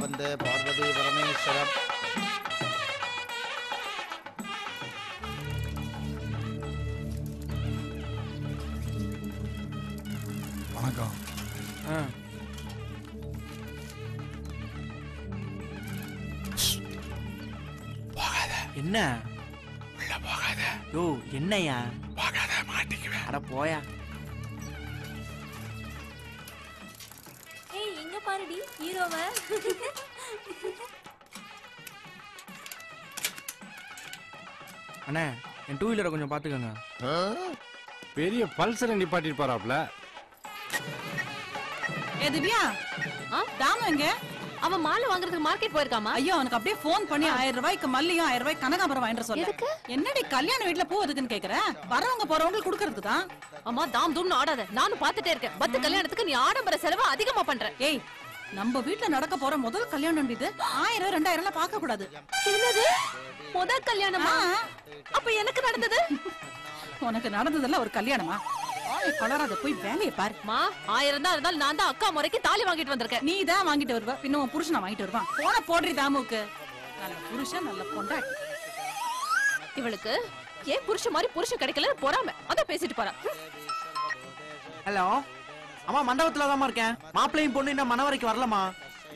वंदे पार्वती परमेश्वरम வணக்கம். போகாத. என்ன உள்ள போகாத. யோ என்னையா போகாத, மாட்டிக்குவேன். அட போயா. ஏய் எங்க பாருடி ஹீரோவ. அண்ணே என் டூ வீலரை கொஞ்சம் பாத்துக்கோங்க. பெரிய பல்சரை நிப்பாட்டிட்டு போறாப்ல. ஏ திவ்யா, தாமு எங்க? அவன் மாலை வாங்குறதுக்கு மார்க்கெட் போயிருக்காமா? ஐயோ அவனுக்கு அப்படியே போன் பண்ணி 1000 ரூபாய்க்கு மல்லியும் 1000 ரூபாய்க்கு கனகாம்பரம் வாங்கிட்டு சொல்ல. என்னடி கல்யாண வீட்ல பூ எதுக்குன்னு கேக்குற? வரவங்க போறவங்களுக்கு கொடுக்கறதுக்கு தான். அம்மா தாம் தூம்னு ஆடாத. நானும் பாத்துட்டே இருக்கேன். பத்து கல்யாணத்துக்கு நீ ஆடம்பர செலவு அதிகமா பண்ற. ஏய் நம்ம வீட்ல நடக்க போற முதல் கல்யாணம் இது. 1000 2000 எல்லாம் பார்க்க கூடாது. என்னது? முதல் கல்யாணமா? அப்ப எனக்கு நடந்தது? உனக்கு நடந்ததெல்லாம் ஒரு கல்யாணமா? கலராத போய் வேலையை பாரு. மா 1000 தான் இருந்தாலும் நான் தான் அக்கா முறைக்கு தாலி வாங்கிட்டு வந்திருக்கேன். நீ தான் வாங்கிட்டு வருவ, பின்ன உன் புருஷனை வாங்கிட்டு வருவான். போன போடுறி தாமுக்கு. நல்ல புருஷன் நல்ல பொண்டாட்டி. இவளுக்கு ஏன் புருஷன் மாதிரி புருஷன் கிடைக்கலன்னு பொறாம அத பேசிட்டு போறா. ஹலோ அம்மா, மண்டபத்துல தாமா இருக்கேன். மாப்பிள்ளையும் பொண்ணு இன்னும் மணவரைக்கு வரலமா.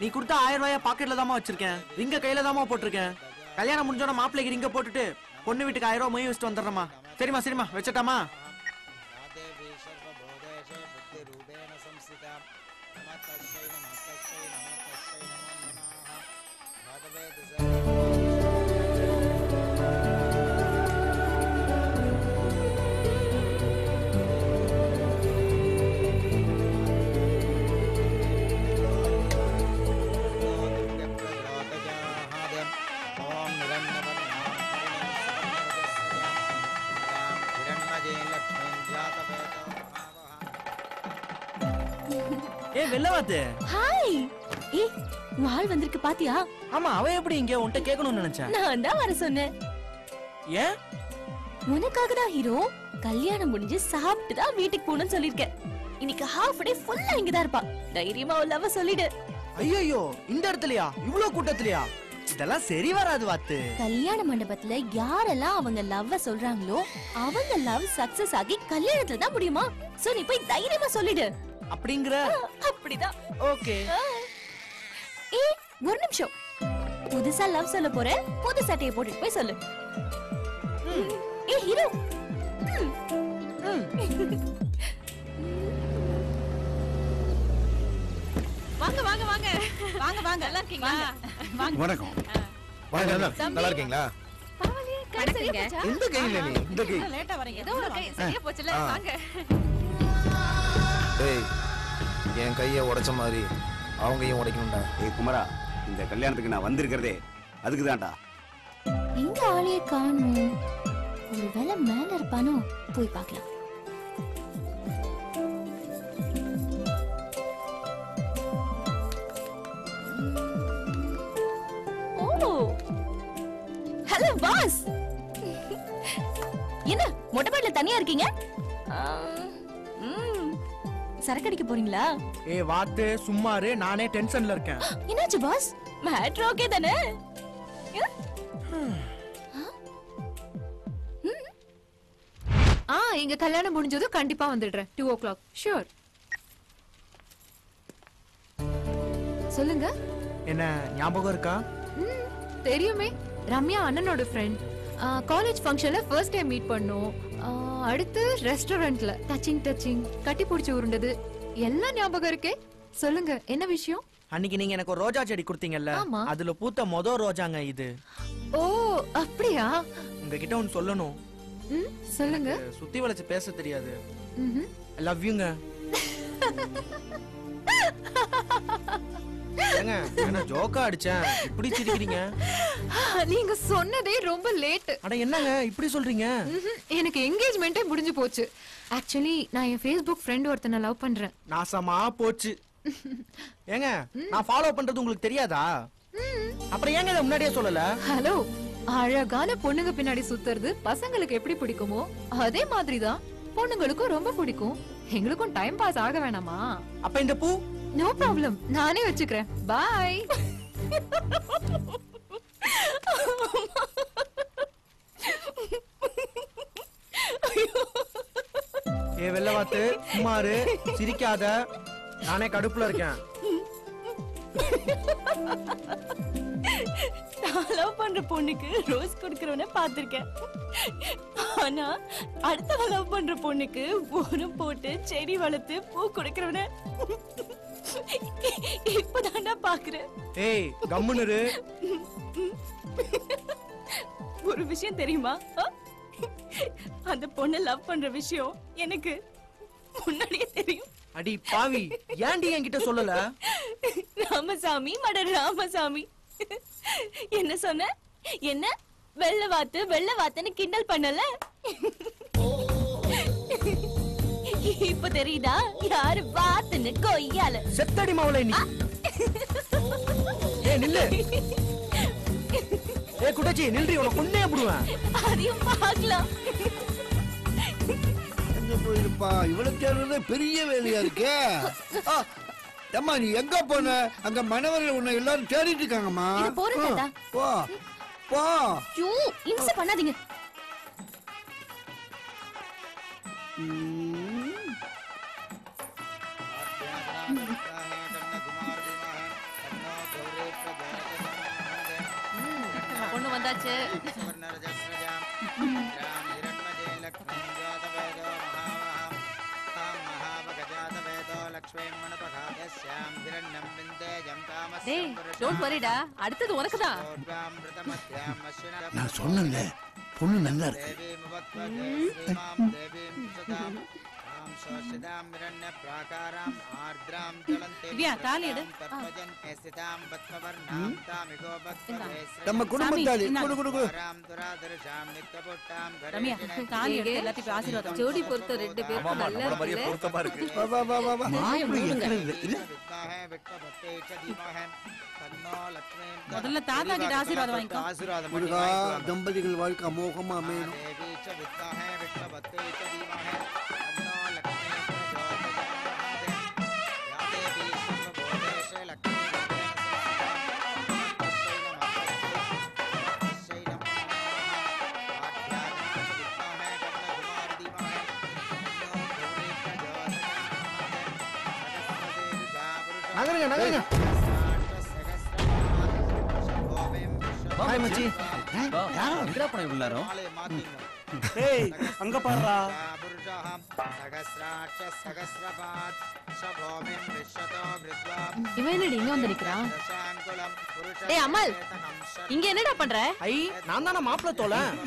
நீ கொடுத்த 1000 ரூபாய பாக்கெட்ல தாமா வச்சிருக்கேன். ரிங்க கையில தாமா போட்டிருக்கேன். கல்யாணம் முடிஞ்சோட மாப்பிள்ளைக்கு ரிங்க போட்டுட்டு பொண்ணு வீட்டுக்கு 1000 ரூபாய் மொய் வச்சுட்டு வந்துடுறமா. சரிமா சரிமா வச்சட்டாமா. ஏ வெள்ளவாத்து. ஹாய். ஏ வாள் வந்திருக்கு பாத்தியா? ஆமா, அவ எப்படி இங்க உன்கிட்ட கேட்கணும்னு நினைச்சேன். நான் தான் வர சொன்னேன். ஏன்? உனக்காக தான் ஹீரோ. கல்யாணம் முடிஞ்சு சாப்பிட்டு தான் வீட்டுக்கு போகணும்னு சொல்லிருக்கேன். இன்னைக்கு ஹாஃப் டே ஃபுல்லா இங்க தான் இருப்பா. தைரியமா லவ் சொல்லிடு. ஐயோ இந்த இடத்துலயா? இவ்ளோ கூட்டத்துலயா? இதெல்லாம் சரி வராது வாத்து. கல்யாண மண்டபத்துல யாரெல்லாம் அவங்க லவ் சொல்றாங்களோ அவங்க லவ் சக்சஸ் ஆகி கல்யாணத்துல தான் முடியுமா? சோ நீ போய் தைரியமா சொல்லிடு. அப்படிங்கற? அப்படிதான். ஓகே. ஏ ஒரு நிமிஷம். புதுசா லவ் சொல்ல போற, புது சட்டையை போட்டுட்டு போய் சொல்லு. ஏ ஹீரோ. வாங்க வாங்க வாங்க வாங்க வாங்க. நல்லா இருக்கீங்களா? வணக்கம். நல்லா இருக்கீங்களா? பரவாயில்லையே, கை சரியா போச்சா? இந்த கையில நீ இந்த கை லேட்டா வரீங்க. ஏதோ ஒரு கை சரியா போச்சுல. வாங்க. டேய், என் கையை உடைச்ச மாதிரி அவங்கையும் உடைக்கணும்டா. ஏய் குமரா, இந்த கல்யாணத்துக்கு நான் வந்திருக்கிறதே அதுக்கு தான்டா. எங்க ஆளையே காணோம். ஒருவேளை மேல இருப்பானோ? போய் பார்க்கலாம். ஓ ஹலோ பாஸ். என்ன மொட்டை மாடில தனியா இருக்கீங்க? சரக்கடிக்க போறீங்களா? ஏ வாத்து சும்மாரு, நானே டென்ஷன்ல இருக்கேன். என்னாச்சு பாஸ்? மேட்ரு ஓகே தானே? எங்க கல்யாணம் முடிஞ்சதும் கண்டிப்பா வந்துடுறேன். 2 o'clock ஷூர். சொல்லுங்க. என்ன ஞாபகம் இருக்கா? தெரியுமே, ரம்யா அண்ணனோட ஃப்ரெண்ட். காலேஜ் ஃபங்க்ஷன்ல ஃபர்ஸ்ட் டைம் மீட் பண்ணோம். அடுத்து ரெஸ்டாரண்ட்ல டச்சிங் கட்டி பிடிச்சி உருண்டது எல்லாம் ஞாபகம் இருக்கே. சொல்லுங்க என்ன விஷயம்? அன்னைக்கு நீங்க எனக்கு ஒரு ரோஜா செடி கொடுத்தீங்கல்ல, அதுல பூத்த மொத ரோஜாங்க இது. ஓ அப்படியா? உங்ககிட்ட ஒன்னு சொல்லணும். சொல்லுங்க. சுத்தி வளைச்சு பேச தெரியாது. ஐ லவ் யூங்க. ஏங்க என்ன ஜோக்கா அடிச்சேன், இப்படி சிரிக்கிறீங்க? நீங்க சொன்னதே ரொம்ப லேட். அட என்னங்க இப்படி சொல்றீங்க? எனக்கு என்கேஜ்மெண்டே முடிஞ்சு போச்சு. ஆக்சுவலி நான் என் Facebook ஃப்ரெண்ட் ஒருத்தனை லவ் பண்றேன். நாசமா போச்சு. ஏங்க நான் ஃபாலோ பண்றது உங்களுக்கு தெரியாதா? அப்புறம் ஏங்க இதை முன்னாடியே சொல்லல? ஹலோ, அழகான பொண்ணுங்க பின்னாடி சுத்துறது பசங்களுக்கு எப்படி பிடிக்குமோ அதே மாதிரிதான் பொண்ணுங்களுக்கும் ரொம்ப பிடிக்கும். எங்களுக்கும் டைம் பாஸ் ஆக வேணாமா? அப்ப இந்த பூ? நோ ப்ராப்ளம், நானே வச்சுக்கிறேன். பாய். ஏ வெள்ளவாத்து, சும்மாரு, சிரிக்காத. நானே கடுப்புல இருக்கேன். நான் லவ் பண்ற பொண்ணுக்கு ரோஸ் கொடுக்கறவன பாத்திருக்கேன். ஆனா அடுத்த லவ் பண்ற பொண்ணுக்கு உரம் போட்டு செடி வளர்த்து பூ கொடுக்கறவன இப்பதான்டா பாக்குறேன். ஏய் கம்முனு. ஒரு விஷயம் தெரியுமா? அந்த பொண்ணை லவ் பண்ற விஷயம் எனக்கு முன்னாடியே தெரியும். அடி பாவி, ஏன்டி என்கிட்ட சொல்லல? ராமசாமி மட ராமசாமி, என்ன சொன்ன? என்ன வெள்ள வாத்துன்னு கிண்டல் பண்ணல? இப்ப தெரியுதா யாரு வாத்துன்னு? கொய்யால செத்தடி மாவளை நீ. ஏ நில்லு. ஏ குட்டச்சி நில்றி, உன கொன்னே போடுவேன். அதையும் பார்க்கலாம். போயிருப்பா, இவளுக்கு தேடுறது பெரிய வேலையா இருக்கே. அம்மா நீ எங்க போன? அங்க மனவர்கள் உன்னை எல்லாரும் தேடிட்டு இருக்காங்கம்மா. போறதா? போ போ. ஐயோ, இம்சை பண்ணாதீங்க. பொண்ணு வந்தாச்சு. டேய், டோன்ட் வரிடா, அடுத்தது உனக்குதான். நான் சொன்னேன்ல, பொண்ணு நல்லா இருக்கு. திவ்யா, தாலி எடு. நம்ம குடும்பத்தாலி குடு குடு குடு. ரம்யா, தாலி எடுத்து எல்லாத்தையும் ஆசீர்வாதம். ஜோடி பொறுத்த ரெண்டு பேரும் நல்லா இருக்குல்ல? பொருத்தமா இருக்கு. வா வா வா வா வா. மாப்பிள்ளை எక్కడ இருக்கு? முதல்ல தாத்தா கிட்ட ஆசீர்வாதம் வாங்கிக்கோ. முருகா, தம்பதிகள் வாழ்க்கை அமோகமா அமையணும். நகருங்க நகருங்க. ஹாய் மச்சி. எங்கடா போன இவ்வளவு நேரம்? ஏய் அங்க பாருடா. இவன் என்னடி இங்க வந்து நிக்கிறான்? டேய் அமல், இங்க என்னடா பண்ற? ஐ, நான் தான மாப்பிள்ளை தோழன்.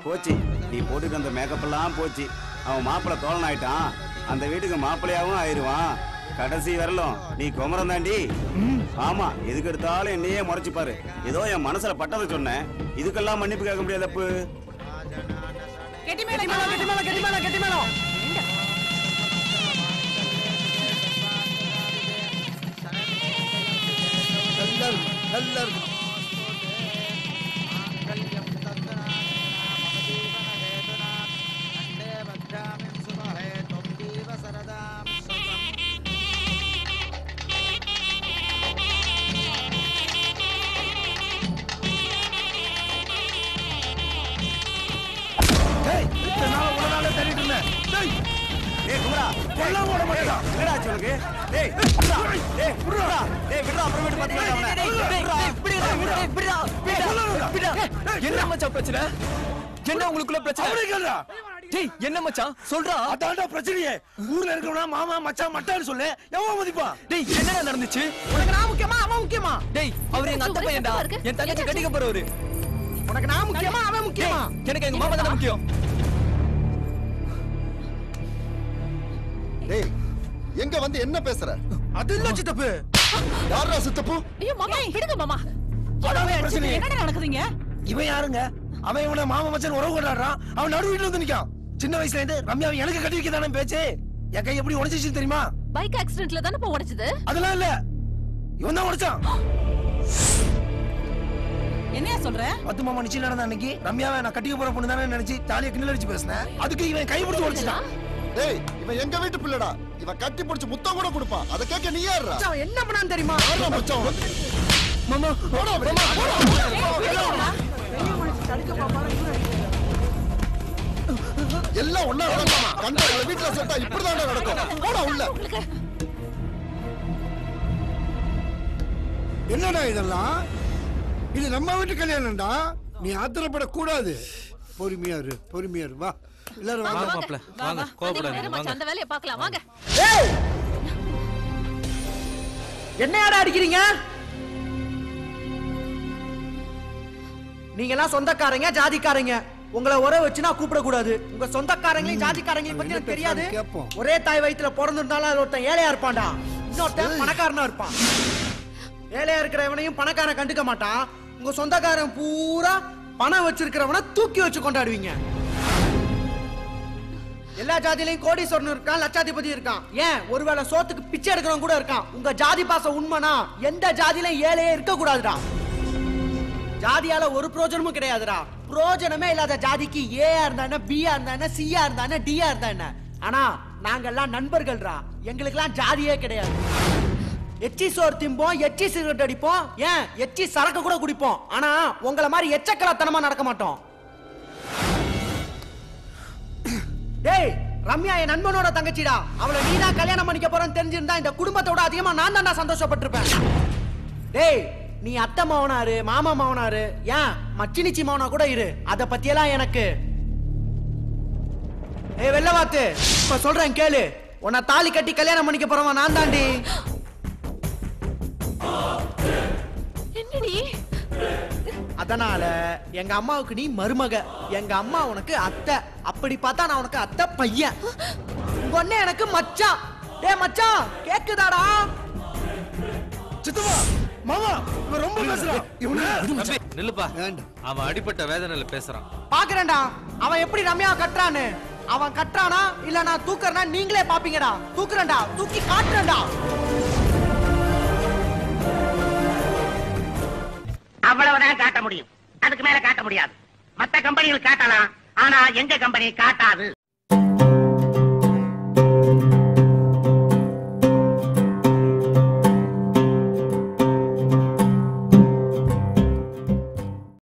போச்சு, நீ போட்டுட்டு அந்த மேக்கப் எல்லாம் போச்சு. அவன் மாப்பிள்ளை தோழன் ஆயிட்டான். அந்த வீட்டுக்கு மாப்பிள்ளையாவும் ஆயிருவான். கடைசி வரலும் நீ குமரம் தாண்டி. ஆமா, எதுக்கு எடுத்தாலும் என்னையே முறைச்சு பாரு. ஏதோ என் மனசுல பட்டதை சொன்னேன், இதுக்கெல்லாம் மன்னிப்பு கேட்க முடியாது. தப்பு. கெட்டி மேல கெட்டி மேல கெட்டி மேல கெட்டி மேல. நல்லா இருக்கு, நல்லா இருக்கு. ஏய் குமரா, கொல்ல ஓட மாட்டடா. என்னடா ஆச்சு உனக்கு? டேய் விட்றா. டேய் விட்றா. டேய் விட்றா, அப்புறமேட்டு பாத்துக்கலாம் அவனை. என்ன மச்சான் பிரச்சனை? என்ன உங்களுக்குள்ள பிரச்சனை? டேய் என்ன மச்சான் சொல்றா? அதான்டா பிரச்சனையே. ஊர்ல இருக்கவனா மாமா மச்சான் மட்டான்னு சொல்லு. எவன் மதிப்பா? டேய் என்னடா நடந்துச்சு? உனக்கு நான் முக்கியமா அவன் முக்கியமா? டேய் அவர் எங்க அத்தை பையன்டா. என் தங்கச்சி கட்டிக்க போறவரு. உனக்கு நான் முக்கியமா அவன் முக்கியமா? எனக்கு எங்க மாமா தான் முக்கியம். டேய் எங்க வந்து என்ன பேசுற? அது இல்ல சித்தப்பு. யாரா சித்தப்பு? ஐயோ மாமா, விடுங்க மாமா. என்னடா நடக்குதுங்க? இவன் யாருங்க? அவன் இவன மாமா மச்சான் உறவு கொண்டாடுறான். அவன் நடு வீட்டுல வந்து நிக்கான். சின்ன வயசுல இருந்து ரம்யாவை எனக்கு கட்டி வைக்க தானே பேச்சு. என் கை எப்படி உடைச்சிச்சு தெரியுமா? பைக் ஆக்சிடென்ட்ல தானே உடைச்சது? அதெல்லாம் இல்ல, இவன் தான் உடைச்சான். என்னையா சொல்ற? பத்து மாமா நிச்சயம் நடந்த அன்னைக்கு ரம்யாவை நான் கட்டிக்க போற பொண்ணு தானே நினைச்சு தாலியை கிண்டல் அடிச்சு பேசினேன். அதுக்கு இவன் கை பிடிச்சு உடைச்சிட்டான். டேய் இவன் எங்க வீட்டு பிள்ளடா. இவன் கட்டி பிடிச்சு முத்தம் கூட கொடுப்பான். அதை கேட்க நீ யாரா? அவன் என்ன பண்ணான்னு தெரியுமா? யாரா மச்சான்? மாமா போடா போடா போடா. எல்லாம் ஒண்ணா நடக்குமா? கண்ட வீட்டுல செட்டா இப்படிதான் நடக்கும். போடா உள்ள. என்னடா இதெல்லாம்? இது நம்ம வீட்டு கல்யாணம்டா. நீ ஆத்திரப்படக்கூடாது. பொறுமையா இரு வா எல்லாரும் வாங்க. மாப்பிள்ள வாங்க, கோபப்படாதீங்க வாங்க. அந்த வேலையை பார்க்கலாம் வாங்க. ஏய் என்னையாடா அடிக்கிறீங்க? நீங்க எல்லாம் சொந்தக்காரங்க ஜாதிக்காரங்க. உங்களை ஒரே வச்சு நான் கூப்பிட கூடாது. உங்க சொந்தக்காரங்களையும் ஜாதிக்காரங்களையும் பத்தி எனக்கு தெரியாது. ஒரே தாய் வயித்துல பிறந்திருந்தாலும் அது ஒருத்தன் ஏழையா இருப்பான்டா, இன்னொருத்தன் பணக்காரனா இருப்பான். ஏழையா இருக்கிறவனையும் பணக்காரன் கண்டுக்க மாட்டான். உங்க சொந்தக்காரன் பூரா பணம் வச்சிருக்கிறவனை தூக்கி வச்சு கொண்டாடுவீங்க. எல்லா ஜாதியிலையும் கோடீஸ்வரன் இருக்கான், லட்சாதிபதி இருக்கான். ஏன் ஒருவேளை சோத்துக்கு பிச்சை எடுக்கிறவன் கூட இருக்கான். உங்க ஜாதி பாசம் உண்மைனா எந்த ஜாதியிலும் ஏழையே இருக்க கூடாதுடா. ஜாதியால ஒரு பிரயோஜனமும் கிடையாதுடா. பிரயோஜனமே இல்லாத ஜாதிக்கு ஏயா இருந்தா என்ன, பியா இருந்தா என்ன, சியா இருந்தா என்ன, டியா இருந்தா என்ன. ஆனா நாங்கெல்லாம் நண்பர்கள்டா. எங்களுக்கெல்லாம் ஜாதியே கிடையாது. எச்சி சோறு திம்போம், எச்சி சிகரெட் அடிப்போம், ஏன் எச்சி சரக்கு கூட குடிப்போம். ஆனா உங்களை மாதிரி எச்சக்கலத்தனமா நடக்க மாட்டோம். டேய் ரம்யா என் நண்பனோட தங்கச்சிடா. அவளை நீதான் கல்யாணம் பண்ணிக்க போறன்னு தெரிஞ்சிருந்தா இந்த குடும்பத்தோட அதிகமா நான் தான்டா சந்தோஷப்பட்டிருப்பேன். டேய் நீ அத்தை மாவனாரு, மாமா மாவனாரு, ஏன் மச்சினிச்சி மாவனா கூட இரு. அத பத்தியெல்லாம் எனக்கு. ஏய் வெள்ளவாத்து, இப்ப சொல்றேன் கேளு. உன்னை தாலி கட்டி கல்யாணம் பண்ணிக்க போறவன் நான் தாண்டி. என்னடி? அதனால எங்க அம்மாவுக்கு நீ மருமக, எங்க அம்மா உனக்கு அத்தை. அப்படி பார்த்தா நான் உனக்கு அத்தை பையன். உங்க அண்ணன் எனக்கு மச்சான். டேய் மச்சான் கேக்குதாடா? சித்தப்பா மாமா இவன் ரொம்ப பேசுறான். தம்பி நில்லுப்பா. அவன் அடிப்பட்ட வேதனையில பேசுறான். பாக்குறேன்டா அவன் எப்படி ரம்யா கட்டுறான்னு. அவன் கட்டுறானா இல்ல நான் தூக்குறேன்னா நீங்களே பாப்பீங்கடா. தூக்குறேன்டா, தூக்கி காட்டுறேன்டா. அவ்வளவுதான் காட்ட முடியும். அதுக்கு மேல காட்ட முடியாது. மத்த கம்பெனிகள் காட்டலாம், ஆனா எங்க கம்பெனி காட்டாது.